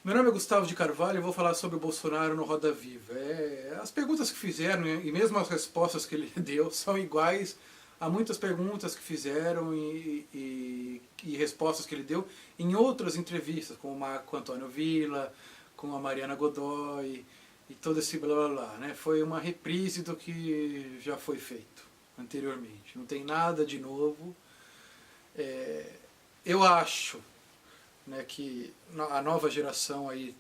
Meu nome é Gustavo de Carvalho e eu vou falar sobre o Bolsonaro no Roda Viva. As perguntas que fizeram e mesmo as respostas que ele deu são iguais a muitas perguntas que fizeram e respostas que ele deu em outras entrevistas, com o Marco Antônio Villa, com a Mariana Godoy e todo esse blá blá blá. Né? Foi uma reprise do que já foi feito anteriormente. Não tem nada de novo. Eu acho, né, que a nova geração aí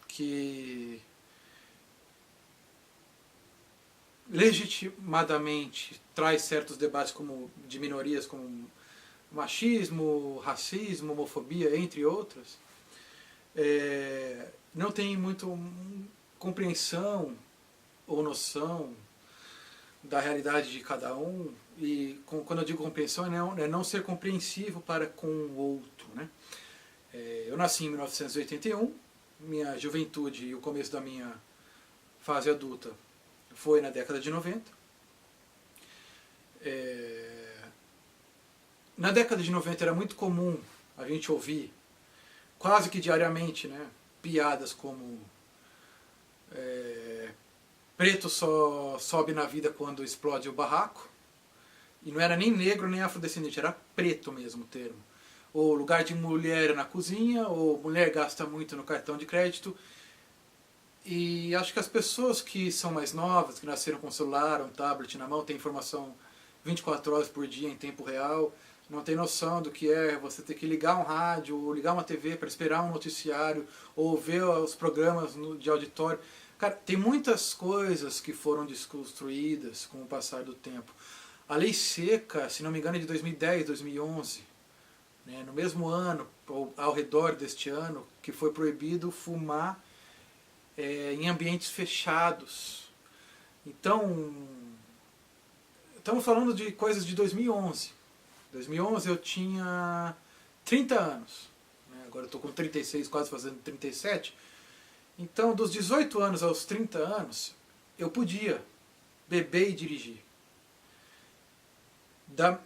que legitimadamente traz certos debates como de minorias como machismo, racismo, homofobia, entre outras, não tem muito compreensão ou noção da realidade de cada um, e quando eu digo compreensão é não ser compreensivo para com o outro. Né? Eu nasci em 1981, minha juventude e o começo da minha fase adulta foi na década de 90. Na década de 90 era muito comum a gente ouvir, quase que diariamente, né, piadas como preto só sobe na vida quando explode o barraco, e não era nem negro nem afrodescendente, era preto mesmo o termo. Ou lugar de mulher na cozinha, ou mulher gasta muito no cartão de crédito. E acho que as pessoas que são mais novas, que nasceram com celular, um tablet na mão, têm informação 24 horas por dia em tempo real, não tem noção do que é você ter que ligar um rádio ou ligar uma TV para esperar um noticiário ou ver os programas de auditório. Cara, tem muitas coisas que foram desconstruídas com o passar do tempo. A lei seca, se não me engano, é de 2010, 2011. Né, no mesmo ano, ou ao redor deste ano, que foi proibido fumar em ambientes fechados. Então, estamos falando de coisas de 2011. 2011 eu tinha 30 anos. Né, agora eu estou com 36, quase fazendo 37. Então, dos 18 anos aos 30 anos, eu podia beber e dirigir.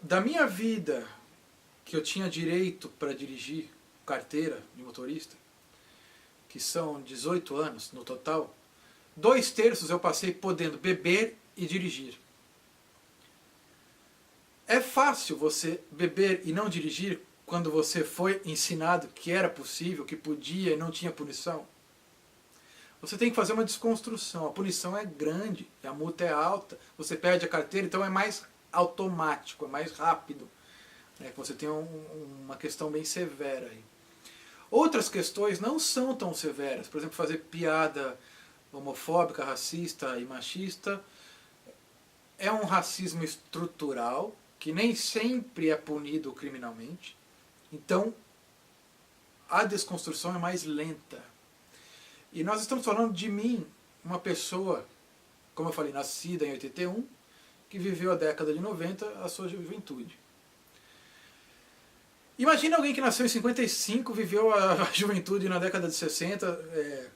Da minha vida, que eu tinha direito para dirigir carteira de motorista, que são 18 anos no total, 2/3 eu passei podendo beber e dirigir. É fácil você beber e não dirigir quando você foi ensinado que era possível, que podia e não tinha punição? Você tem que fazer uma desconstrução. A punição é grande, a multa é alta, você perde a carteira, então é mais automático, é mais rápido. Né? Você tem uma questão bem severa aí. Outras questões não são tão severas. Por exemplo, fazer piada homofóbica, racista e machista é um racismo estrutural que nem sempre é punido criminalmente. Então, a desconstrução é mais lenta. E nós estamos falando de mim, uma pessoa, como eu falei, nascida em 81, que viveu a década de 90, a sua juventude. Imagina alguém que nasceu em 55, viveu a juventude na década de 60,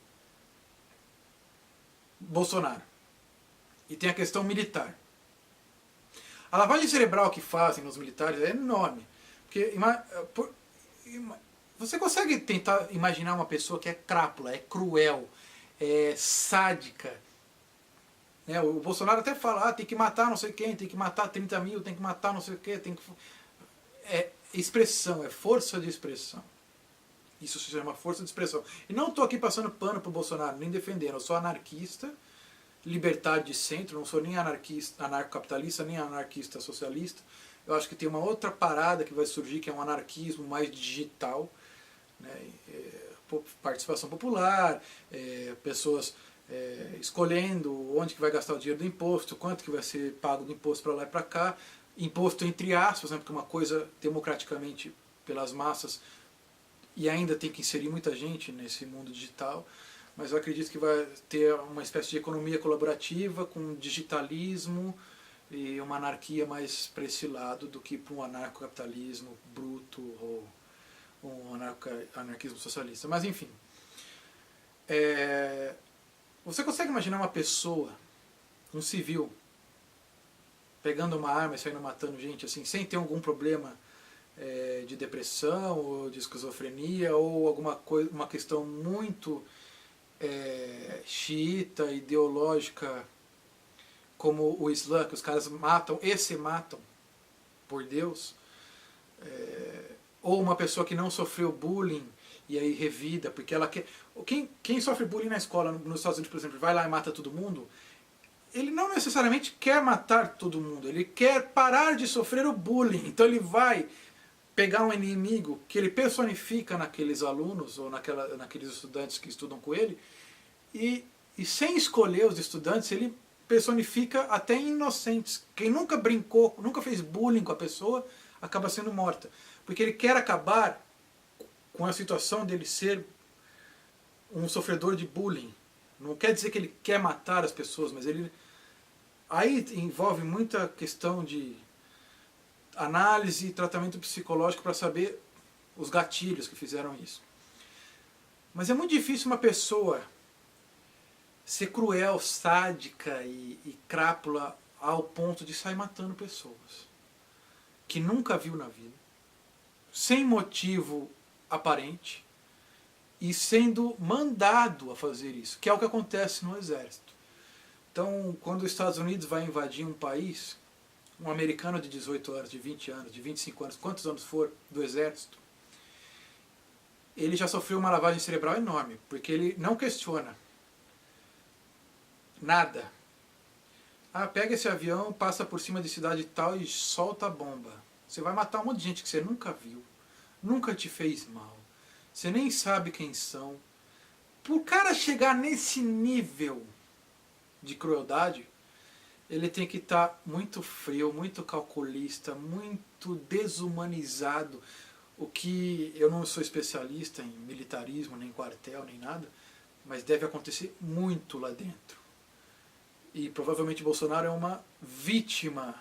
Bolsonaro. E tem a questão militar. A lavagem cerebral que fazem nos militares é enorme. Porque você consegue tentar imaginar uma pessoa que é crápula, é cruel, é sádica. Né? O Bolsonaro até fala, tem que matar não sei quem, tem que matar 30 mil, tem que matar não sei o quê, tem que... É expressão, é força de expressão. Isso se chama força de expressão. E não estou aqui passando pano para o Bolsonaro, nem defendendo. Eu sou anarquista, libertário de centro, não sou nem anarquista, anarcocapitalista, nem anarquista socialista. Eu acho que tem uma outra parada que vai surgir, que é um anarquismo mais digital. Né? Participação popular, pessoas escolhendo onde que vai gastar o dinheiro do imposto, quanto que vai ser pago do imposto para lá e para cá. Imposto entre aspas, né, porque é uma coisa democraticamente pelas massas e ainda tem que inserir muita gente nesse mundo digital, mas eu acredito que vai ter uma espécie de economia colaborativa com digitalismo e uma anarquia mais para esse lado do que para um anarcocapitalismo bruto ou um anarquismo socialista. Mas enfim, você consegue imaginar uma pessoa, um civil, pegando uma arma e saindo matando gente assim, sem ter algum problema de depressão, ou de esquizofrenia, ou alguma coisa, uma questão muito xiita, ideológica, como o Islã, que os caras matam e se matam por Deus, ou uma pessoa que não sofreu bullying e aí revida, porque ela quer... Quem sofre bullying na escola, nos Estados Unidos, por exemplo, vai lá e mata todo mundo, ele não necessariamente quer matar todo mundo, ele quer parar de sofrer o bullying. Então ele vai pegar um inimigo que ele personifica naqueles alunos, ou naqueles estudantes que estudam com ele, e sem escolher os estudantes, ele personifica até inocentes. Quem nunca brincou, nunca fez bullying com a pessoa, acaba sendo morta. Porque ele quer acabar com a situação dele ser um sofredor de bullying. Não quer dizer que ele quer matar as pessoas, mas ele... Aí envolve muita questão de análise e tratamento psicológico para saber os gatilhos que fizeram isso. Mas é muito difícil uma pessoa ser cruel, sádica e crápula ao ponto de sair matando pessoas que nunca viu na vida, sem motivo aparente e sendo mandado a fazer isso, que é o que acontece no exército. Então, quando os Estados Unidos vai invadir um país, um americano de 18 anos, de 20 anos, de 25 anos, quantos anos for do exército, ele já sofreu uma lavagem cerebral enorme, porque ele não questiona nada. Ah, pega esse avião, passa por cima de cidade tal e solta a bomba. Você vai matar um monte de gente que você nunca viu, nunca te fez mal, você nem sabe quem são. Por cara chegar nesse nível de crueldade, ele tem que estar muito frio, muito calculista, muito desumanizado. O que eu não sou especialista em militarismo, nem quartel, nem nada, mas deve acontecer muito lá dentro. E provavelmente Bolsonaro é uma vítima,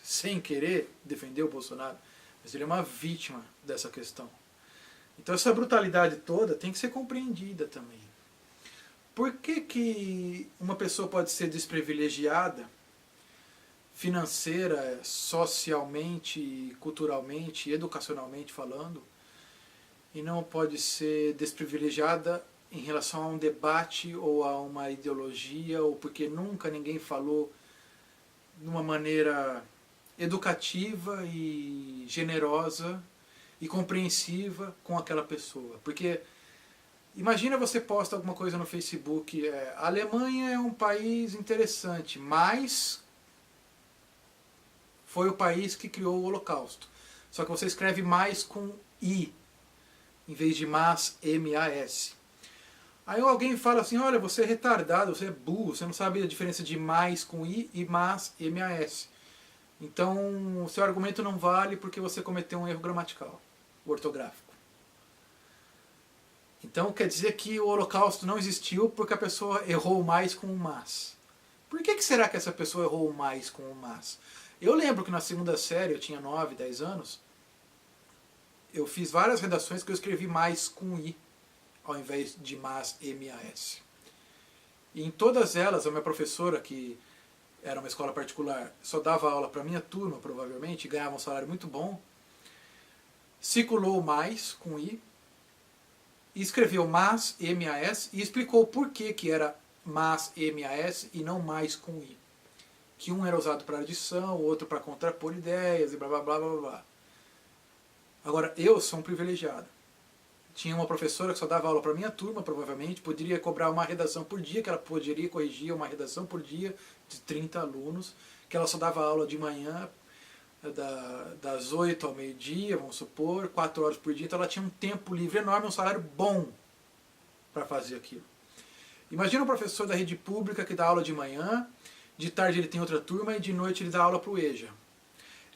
sem querer defender o Bolsonaro, mas ele é uma vítima dessa questão. Então essa brutalidade toda tem que ser compreendida também. Por que uma pessoa pode ser desprivilegiada, financeira, socialmente, culturalmente, educacionalmente falando, e não pode ser desprivilegiada em relação a um debate ou a uma ideologia, ou porque nunca ninguém falou de uma maneira educativa e generosa e compreensiva com aquela pessoa? Porque imagina você posta alguma coisa no Facebook, a Alemanha é um país interessante, mas foi o país que criou o Holocausto. Só que você escreve mais com I, em vez de mas, M-A-S. Aí alguém fala assim, olha, você é retardado, você é burro, você não sabe a diferença de mais com I e mas, M-A-S. Então o seu argumento não vale porque você cometeu um erro gramatical, ortográfico. Então quer dizer que o Holocausto não existiu porque a pessoa errou mais com o mas. Por que será que essa pessoa errou mais com o mas? Eu lembro que na segunda série, eu tinha 9, 10 anos, eu fiz várias redações que eu escrevi mais com I, ao invés de mas, M-A-S. E em todas elas, a minha professora, que era uma escola particular, só dava aula para a minha turma, provavelmente, e ganhava um salário muito bom, circulou mais com I, e escreveu mas, M-A-S, e explicou por que era mas, M-A-S, e não mais com I. Que um era usado para adição, o outro para contrapor ideias, e blá blá blá blá blá. Agora, eu sou um privilegiado. Tinha uma professora que só dava aula para minha turma, provavelmente, poderia cobrar uma redação por dia, que ela poderia corrigir uma redação por dia de 30 alunos, que ela só dava aula de manhã, das 8 ao meio-dia, vamos supor, 4 horas por dia, então ela tinha um tempo livre enorme, um salário bom para fazer aquilo. Imagina um professor da rede pública que dá aula de manhã, de tarde ele tem outra turma e de noite ele dá aula para o EJA.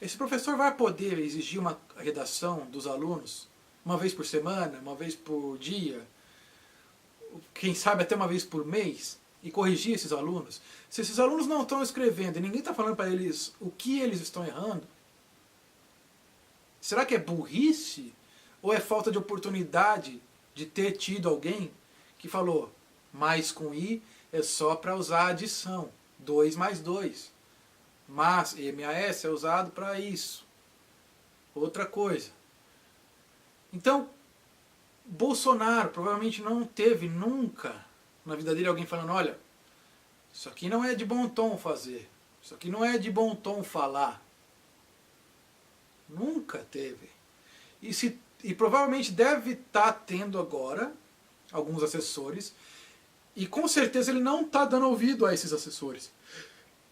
Esse professor vai poder exigir uma redação dos alunos uma vez por semana, uma vez por dia, quem sabe até uma vez por mês, e corrigir esses alunos? Se esses alunos não estão escrevendo e ninguém está falando para eles o que eles estão errando, será que é burrice? Ou é falta de oportunidade de ter tido alguém que falou, mais com I é só para usar adição, 2 mais 2. Mas, M-A-S é usado para isso. Outra coisa, Então, Bolsonaro provavelmente não teve nunca na vida dele alguém falando, olha, isso aqui não é de bom tom fazer, isso aqui não é de bom tom falar. Nunca teve. E provavelmente deve estar tendo agora alguns assessores, e com certeza ele não está dando ouvido a esses assessores.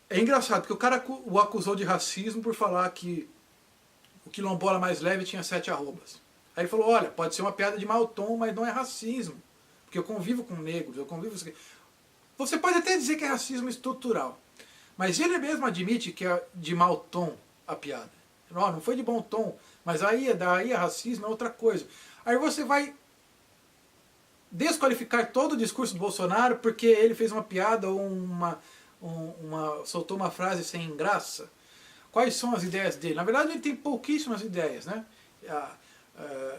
É engraçado, porque o cara o acusou de racismo por falar que o quilombola mais leve tinha 7 arrobas. Aí ele falou, olha, pode ser uma piada de mau tom, mas não é racismo, porque eu convivo com negros, eu convivo... Você pode até dizer que é racismo estrutural, mas ele mesmo admite que é de mau tom a piada. Não foi de bom tom, mas daí é racismo, é outra coisa. Aí você vai desqualificar todo o discurso do Bolsonaro porque ele fez uma piada ou soltou uma frase sem graça. Quais são as ideias dele? Na verdade ele tem pouquíssimas ideias, né?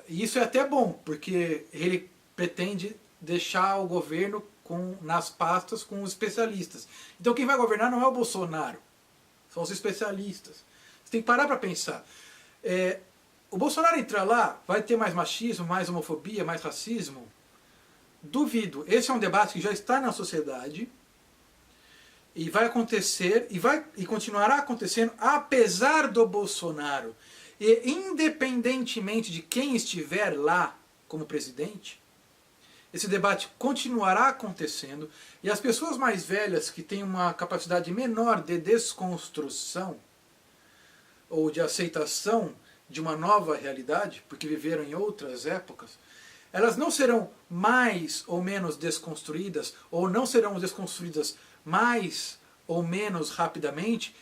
E isso é até bom, porque ele pretende deixar o governo nas pastas com os especialistas. Então quem vai governar não é o Bolsonaro, são os especialistas. Você tem que parar para pensar. O Bolsonaro entrar lá, vai ter mais machismo, mais homofobia, mais racismo? Duvido. Esse é um debate que já está na sociedade e vai acontecer e continuará acontecendo apesar do Bolsonaro. E independentemente de quem estiver lá como presidente, esse debate continuará acontecendo e as pessoas mais velhas que têm uma capacidade menor de desconstrução ou de aceitação de uma nova realidade, porque viveram em outras épocas, elas não serão mais ou menos desconstruídas, ou não serão desconstruídas mais ou menos rapidamente,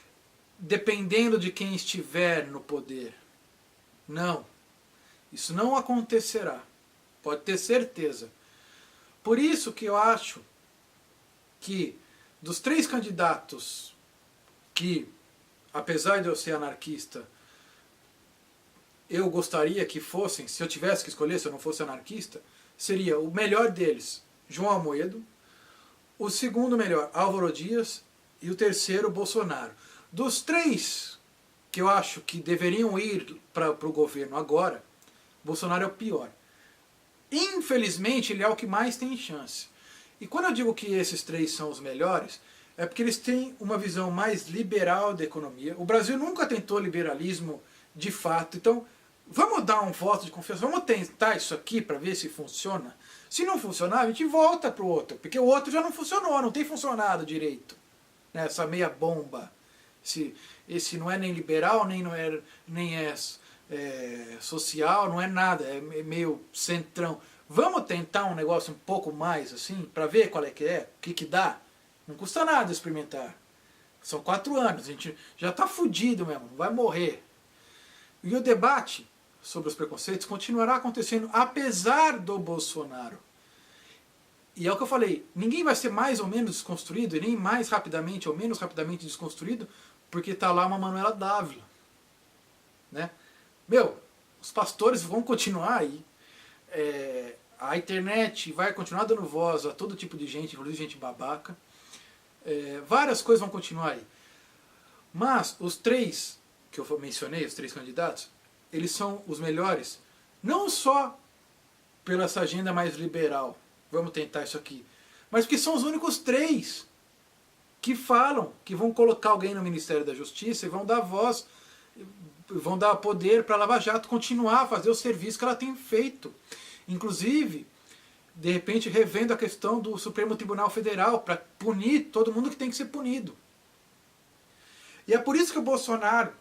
dependendo de quem estiver no poder. Não. Isso não acontecerá. Pode ter certeza. Por isso que eu acho que dos 3 candidatos que, apesar de eu ser anarquista, eu gostaria que fossem, se eu tivesse que escolher, se eu não fosse anarquista, seria o melhor deles, João Amoedo, o segundo melhor, Álvaro Dias, e o terceiro, Bolsonaro. Dos 3 que eu acho que deveriam ir para o governo agora, Bolsonaro é o pior. Infelizmente, ele é o que mais tem chance. E quando eu digo que esses 3 são os melhores, é porque eles têm uma visão mais liberal da economia. O Brasil nunca tentou liberalismo de fato, então vamos dar um voto de confiança, vamos tentar isso aqui para ver se funciona. Se não funcionar, a gente volta para o outro, porque o outro já não funcionou, não tem funcionado direito. Essa meia bomba. Esse não é nem liberal, nem é social, não é nada, é meio centrão. Vamos tentar um negócio um pouco mais assim, para ver qual é, o que dá? Não custa nada experimentar. São 4 anos, a gente já está fudido mesmo, vai morrer. E o debate sobre os preconceitos continuará acontecendo apesar do Bolsonaro. E é o que eu falei, ninguém vai ser mais ou menos desconstruído, e nem mais rapidamente ou menos rapidamente desconstruído, porque está lá uma Manuela Dávila. Né? Os pastores vão continuar aí, a internet vai continuar dando voz a todo tipo de gente, inclusive gente babaca, várias coisas vão continuar aí. Mas os 3 que eu mencionei, os 3 candidatos, eles são os melhores, não só pela essa agenda mais liberal, vamos tentar isso aqui, mas porque são os únicos 3 que falam que vão colocar alguém no Ministério da Justiça e vão dar voz, vão dar poder para a Lava Jato continuar a fazer o serviço que ela tem feito. Inclusive, de repente, revendo a questão do Supremo Tribunal Federal para punir todo mundo que tem que ser punido. E é por isso que o Bolsonaro,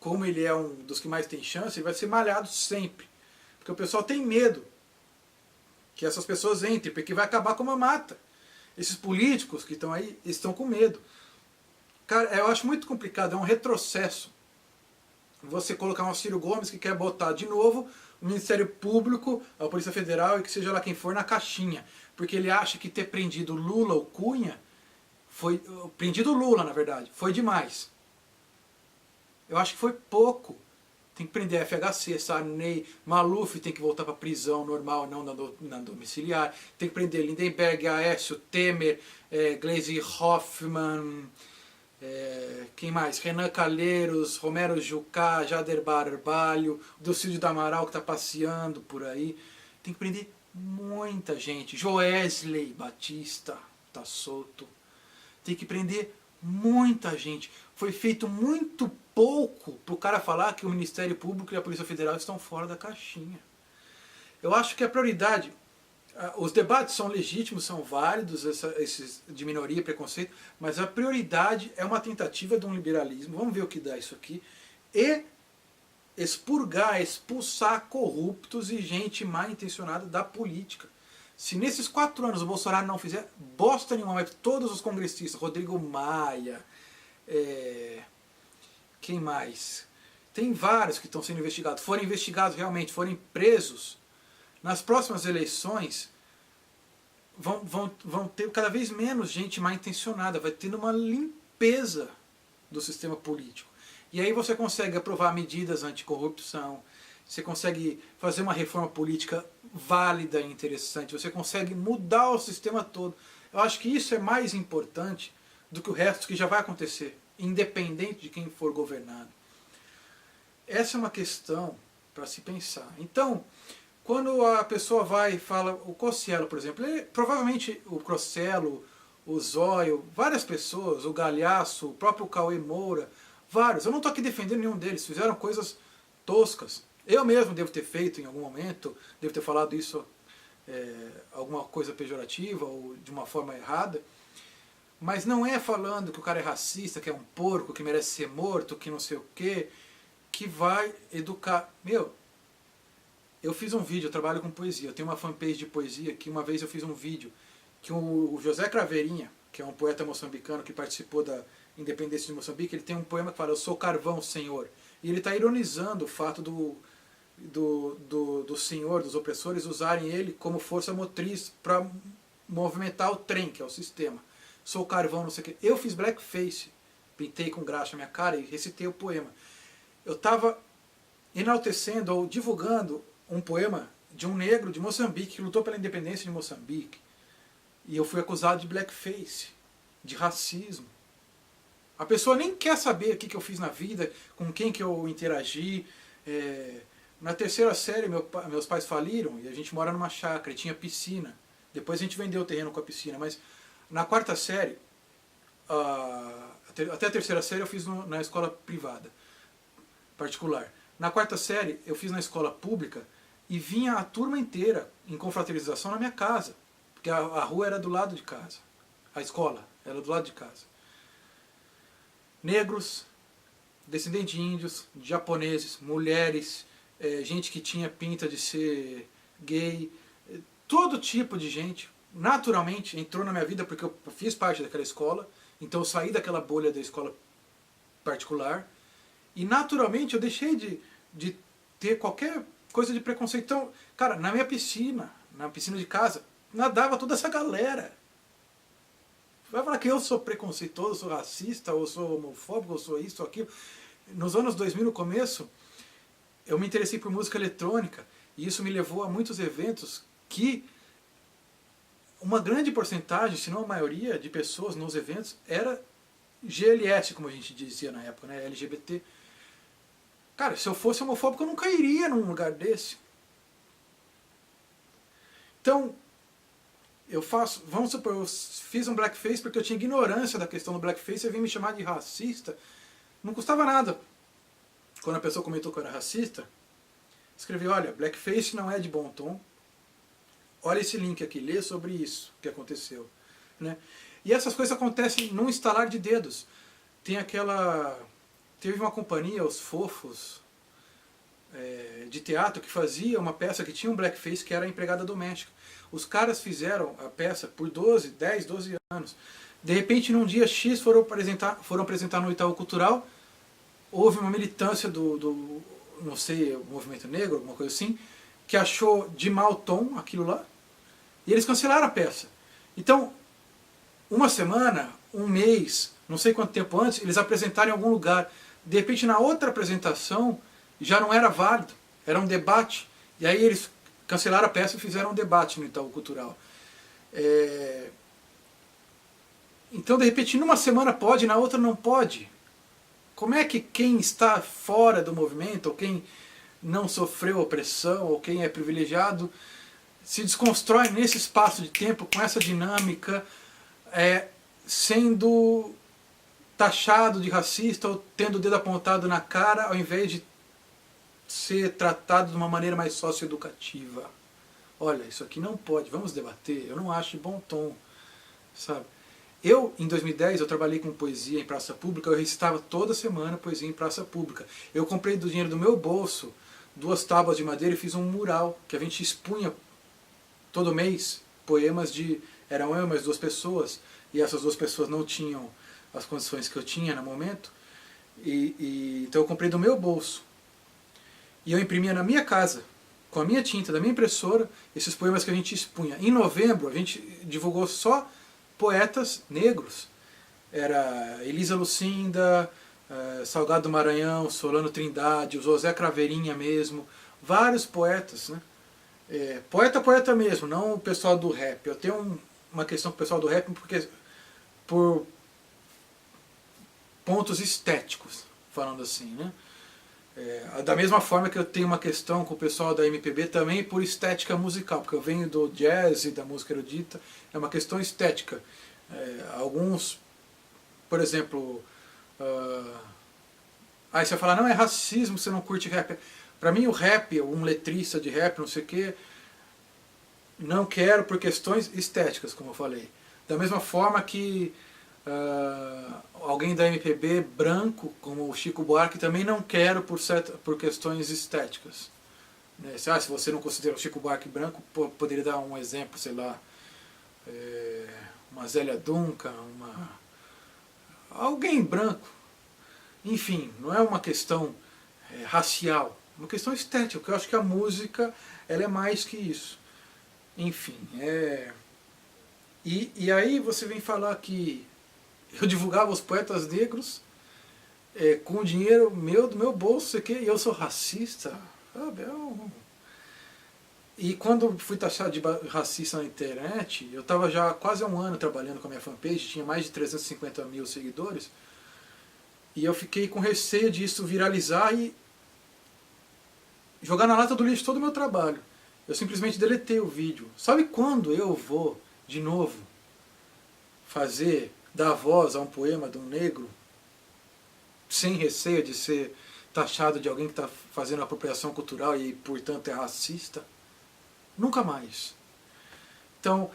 como ele é um dos que mais tem chance, ele vai ser malhado sempre. Porque o pessoal tem medo que essas pessoas entrem, porque vai acabar com uma mata. Esses políticos que estão aí estão com medo. Cara, eu acho muito complicado, é um retrocesso. Você colocar um Ciro Gomes que quer botar de novo o Ministério Público, a Polícia Federal e que seja lá quem for na caixinha. Porque ele acha que ter prendido Lula ou Cunha, prendido Lula na verdade, foi demais. Eu acho que foi pouco. Tem que prender FHC, Sarney, Maluf tem que voltar para a prisão normal, não na domiciliar. Tem que prender Lindenberg, Aécio, Temer, Gleisi Hoffmann, Quem mais? Renan Calheiros, Romero Jucá, Jader Barbalho, Delcídio do Amaral que está passeando por aí. Tem que prender muita gente. Joesley Batista está solto. Tem que prender muita gente. Foi feito muito pouco para o cara falar que o Ministério Público e a Polícia Federal estão fora da caixinha. Eu acho que a prioridade... Os debates são legítimos, são válidos, esses de minoria e preconceito, mas a prioridade é uma tentativa de um liberalismo, vamos ver o que dá isso aqui, e expurgar, expulsar corruptos e gente mal intencionada da política. Se nesses 4 anos o Bolsonaro não fizer bosta nenhuma, mas todos os congressistas, Rodrigo Maia, quem mais? Tem vários que estão sendo investigados, forem investigados realmente, forem presos, nas próximas eleições vão ter cada vez menos gente mal intencionada, vai tendo uma limpeza do sistema político. E aí você consegue aprovar medidas anticorrupção, você consegue fazer uma reforma política válida e interessante, você consegue mudar o sistema todo. Eu acho que isso é mais importante do que o resto que já vai acontecer, independente de quem for governado. Essa é uma questão para se pensar. Então, quando a pessoa vai e fala, o Cossielo, por exemplo, provavelmente o Cossielo, o Zóio, várias pessoas, o Galhaço, o próprio Cauê Moura, vários, eu não estou aqui defendendo nenhum deles, fizeram coisas toscas. Eu mesmo devo ter feito em algum momento, devo ter falado isso, alguma coisa pejorativa ou de uma forma errada, mas não é falando que o cara é racista, que é um porco, que merece ser morto, que não sei o quê, que vai educar. Eu fiz um vídeo, eu trabalho com poesia, eu tenho uma fanpage de poesia que uma vez eu fiz um vídeo que o José Craveirinha, que é um poeta moçambicano que participou da independência de Moçambique, ele tem um poema que fala, eu sou carvão, senhor. E ele está ironizando o fato do senhor, dos opressores, usarem ele como força motriz para movimentar o trem, que é o sistema. Sou carvão, não sei o quê. Eu fiz blackface, pintei com graxa a minha cara e recitei o poema. Eu estava enaltecendo ou divulgando um poema de um negro de Moçambique que lutou pela independência de Moçambique. E eu fui acusado de blackface, de racismo. A pessoa nem quer saber o que eu fiz na vida, com quem que eu interagi. Na 3ª série, meus pais faliram e a gente mora numa chácara e tinha piscina. Depois a gente vendeu o terreno com a piscina, mas na 4ª série, até a 3ª série eu fiz na escola privada, particular. Na 4ª série eu fiz na escola pública e vinha a turma inteira em confraternização na minha casa, porque a rua era do lado de casa, a escola era do lado de casa. Negros, descendentes de índios, de japoneses, mulheres, gente que tinha pinta de ser gay, todo tipo de gente, naturalmente entrou na minha vida porque eu fiz parte daquela escola, então eu saí daquela bolha da escola particular, e naturalmente eu deixei de ter qualquer coisa de preconceito. Então, cara, na minha piscina, na piscina de casa, nadava toda essa galera. Vai falar que eu sou preconceituoso, sou racista, ou sou homofóbico, ou sou isso, ou aquilo. Nos anos 2000, no começo, eu me interessei por música eletrônica, e isso me levou a muitos eventos que uma grande porcentagem, se não a maioria, de pessoas nos eventos era GLS, como a gente dizia na época, né, LGBT. Cara, se eu fosse homofóbico, eu nunca iria num lugar desse. Então, vamos supor, eu fiz um blackface porque eu tinha ignorância da questão do blackface e vinha me chamar de racista. Não custava nada. Quando a pessoa comentou que eu era racista, escrevi, olha, blackface não é de bom tom. Olha esse link aqui, lê sobre isso que aconteceu. Né? E essas coisas acontecem num estalar de dedos. Teve uma companhia, os Fofos, de teatro, que fazia uma peça que tinha um blackface, que era a empregada doméstica. Os caras fizeram a peça por 10, 12 anos. De repente, num dia X, foram apresentar no Itaú Cultural, houve uma militância não sei, o movimento negro, alguma coisa assim, que achou de mau tom aquilo lá, e eles cancelaram a peça. Então, uma semana, um mês, não sei quanto tempo antes, eles apresentaram em algum lugar. De repente, na outra apresentação, já não era válido, era um debate. E aí eles cancelaram a peça e fizeram um debate no Itaú Cultural. Então, de repente, numa semana pode, na outra não pode. Como é que quem está fora do movimento, ou quem não sofreu opressão, ou quem é privilegiado, se desconstrói nesse espaço de tempo, com essa dinâmica, sendo taxado de racista ou tendo o dedo apontado na cara, ao invés de ser tratado de uma maneira mais socioeducativa? Olha, isso aqui não pode, vamos debater, eu não acho de bom tom, sabe? Eu, em 2010, eu trabalhei com poesia em praça pública, eu recitava toda semana poesia em praça pública. Eu comprei do dinheiro do meu bolso 2 tábuas de madeira e fiz um mural, que a gente expunha todo mês poemas de... Eram eu e mais 2 pessoas, e essas 2 pessoas não tinham as condições que eu tinha no momento, então eu comprei do meu bolso. E eu imprimia na minha casa, com a minha tinta, da minha impressora, esses poemas que a gente expunha. Em novembro, a gente divulgou só poetas negros. Era Elisa Lucinda, Salgado Maranhão, Solano Trindade, o José Craveirinha mesmo, vários poetas, né? Poeta mesmo, não o pessoal do rap. Eu tenho uma questão com o pessoal do rap por pontos estéticos, falando assim, né? Da mesma forma que eu tenho uma questão com o pessoal da MPB também por estética musical, porque eu venho do jazz e da música erudita, é uma questão estética. Alguns, por exemplo, aí você vai falar, não, é racismo, você não curte rap. Pra mim o rap, um letrista de rap, não sei o que, não quero por questões estéticas, como eu falei. Da mesma forma que alguém da MPB branco, como o Chico Buarque, também não quero por questões estéticas. Se você não considera o Chico Buarque branco, poderia dar um exemplo, sei lá, uma Zélia Duncan, alguém branco. Enfim, não é uma questão racial, é uma questão estética, porque eu acho que a música ela é mais que isso. Enfim, e aí você vem falar que eu divulgava os poetas negros com o dinheiro do meu bolso, e eu sou racista. E quando fui taxado de racista na internet, eu estava já há quase 1 ano trabalhando com a minha fanpage, tinha mais de 350 mil seguidores, e eu fiquei com receio disso viralizar e jogar na lata do lixo todo o meu trabalho. Eu simplesmente deletei o vídeo. Sabe quando eu vou, de novo, dar voz a um poema de um negro, sem receio de ser taxado de alguém que está fazendo apropriação cultural e, portanto, é racista? Nunca mais. Então,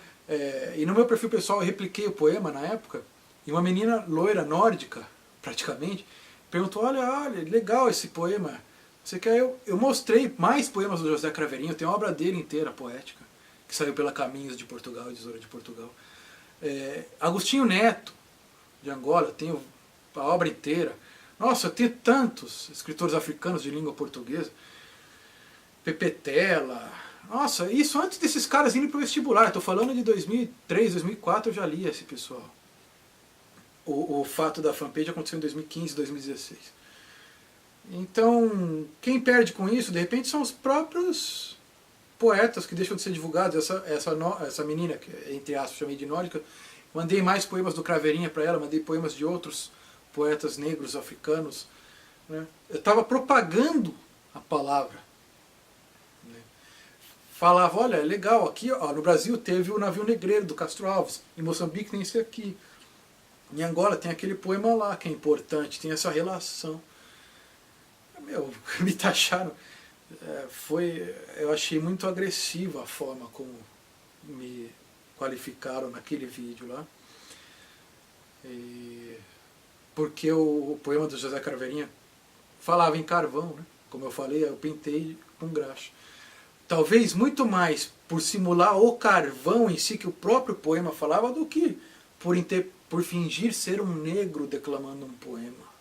e no meu perfil pessoal eu repliquei o poema na época, e uma menina loira, nórdica, praticamente, perguntou, olha, legal esse poema. Você quer? Eu mostrei mais poemas do José Craveirinho, tem a obra dele inteira, poética, que saiu pela Caminhos de Portugal, Editora de Portugal. Agostinho Neto, de Angola, tem a obra inteira. Nossa, eu tenho tantos escritores africanos de língua portuguesa. Pepetela. Nossa, isso antes desses caras irem para o vestibular. Estou falando de 2003, 2004, eu já li esse pessoal. O fato da fanpage aconteceu em 2015, 2016. Então, quem perde com isso, de repente, são os próprios poetas que deixam de ser divulgados. Essa menina, que entre aspas chamei de nórdica, mandei mais poemas do Craveirinha para ela, mandei poemas de outros poetas negros, africanos. Né? Eu estava propagando a palavra. Né? Falava, olha, legal, aqui no Brasil teve o Navio Negreiro, do Castro Alves, em Moçambique tem esse aqui. Em Angola tem aquele poema lá que é importante, tem essa relação. Me taxaram. Eu achei muito agressiva a forma como me qualificaram naquele vídeo lá. Porque o poema do José Craveirinha falava em carvão, né? Como eu falei, eu pintei com graxa. Talvez muito mais por simular o carvão em si que o próprio poema falava do que por fingir ser um negro declamando um poema.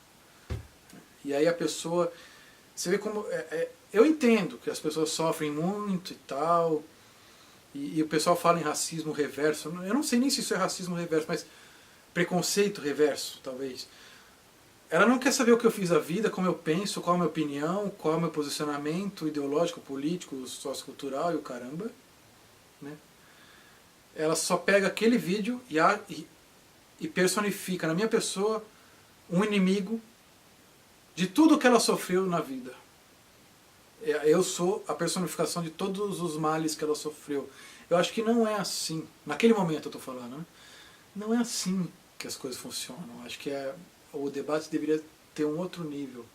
E aí a pessoa... Você vê como... eu entendo que as pessoas sofrem muito e tal, e o pessoal fala em racismo reverso. Eu não sei nem se isso é racismo reverso, mas preconceito reverso, talvez. Ela não quer saber o que eu fiz da vida, como eu penso, qual é a minha opinião, qual é o meu posicionamento ideológico, político, sociocultural e o caramba. Né? Ela só pega aquele vídeo e personifica na minha pessoa um inimigo de tudo que ela sofreu na vida. Eu sou a personificação de todos os males que ela sofreu. Eu acho que não é assim. Naquele momento eu estou falando, né? Não é assim que as coisas funcionam. Eu acho que o debate deveria ter um outro nível.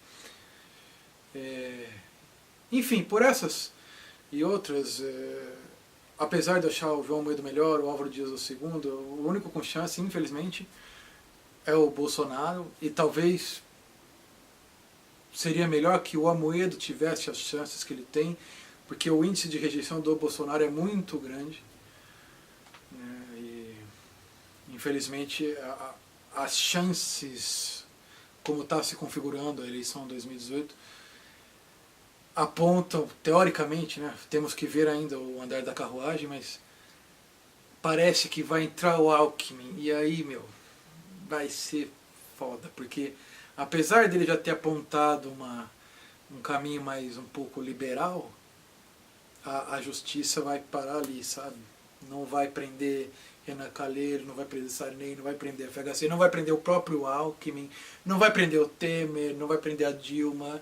Enfim, por essas e outras, apesar de achar o João Amoedo melhor, o Álvaro Dias o segundo, o único com chance, infelizmente, é o Bolsonaro, e talvez seria melhor que o Amoedo tivesse as chances que ele tem, porque o índice de rejeição do Bolsonaro é muito grande. E, infelizmente, as chances, como está se configurando a eleição 2018, apontam, teoricamente, né, temos que ver ainda o andar da carruagem, mas parece que vai entrar o Alckmin, e aí, vai ser foda, porque apesar dele já ter apontado um caminho mais um pouco liberal, a justiça vai parar ali, sabe? Não vai prender Renan Calheiros, não vai prender Sarney, não vai prender a FHC, não vai prender o próprio Alckmin, não vai prender o Temer, não vai prender a Dilma,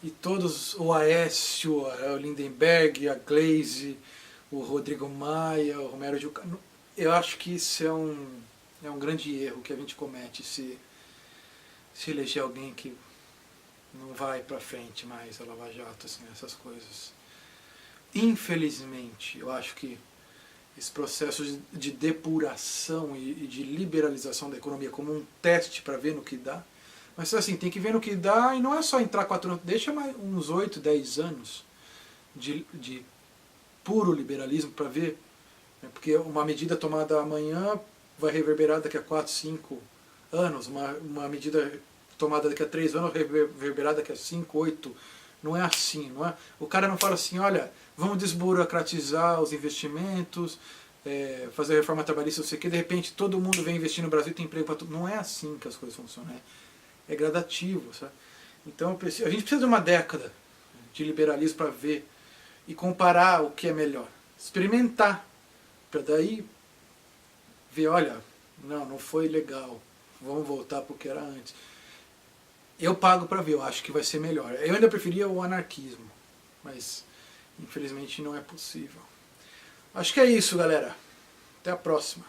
e todos, o Aécio, o Lindenberg, a Glaze, o Rodrigo Maia, o Romero Jucá. Eu acho que isso é um grande erro que a gente comete se eleger alguém que não vai pra frente mais, a Lava Jato, assim, essas coisas. Infelizmente, eu acho que esse processo de depuração e de liberalização da economia como um teste para ver no que dá, mas assim, tem que ver no que dá, e não é só entrar 4 anos, deixa mais uns 8, 10 anos de puro liberalismo para ver, né, porque uma medida tomada amanhã vai reverberar daqui a 4, 5 anos, uma medida tomada daqui a 3 anos vai reverberar daqui a 5, 8, não é assim, não é? O cara não fala assim, olha, vamos desburocratizar os investimentos, fazer a reforma trabalhista, não sei o que, de repente todo mundo vem investir no Brasil e tem emprego para tudo. Não é assim que as coisas funcionam, é gradativo, sabe? Então a gente precisa de uma década de liberalismo para ver e comparar o que é melhor. Experimentar, para daí ver, olha, não foi legal, vamos voltar para o que era antes. Eu pago para ver, eu acho que vai ser melhor. Eu ainda preferia o anarquismo, mas infelizmente não é possível. Acho que é isso, galera. Até a próxima.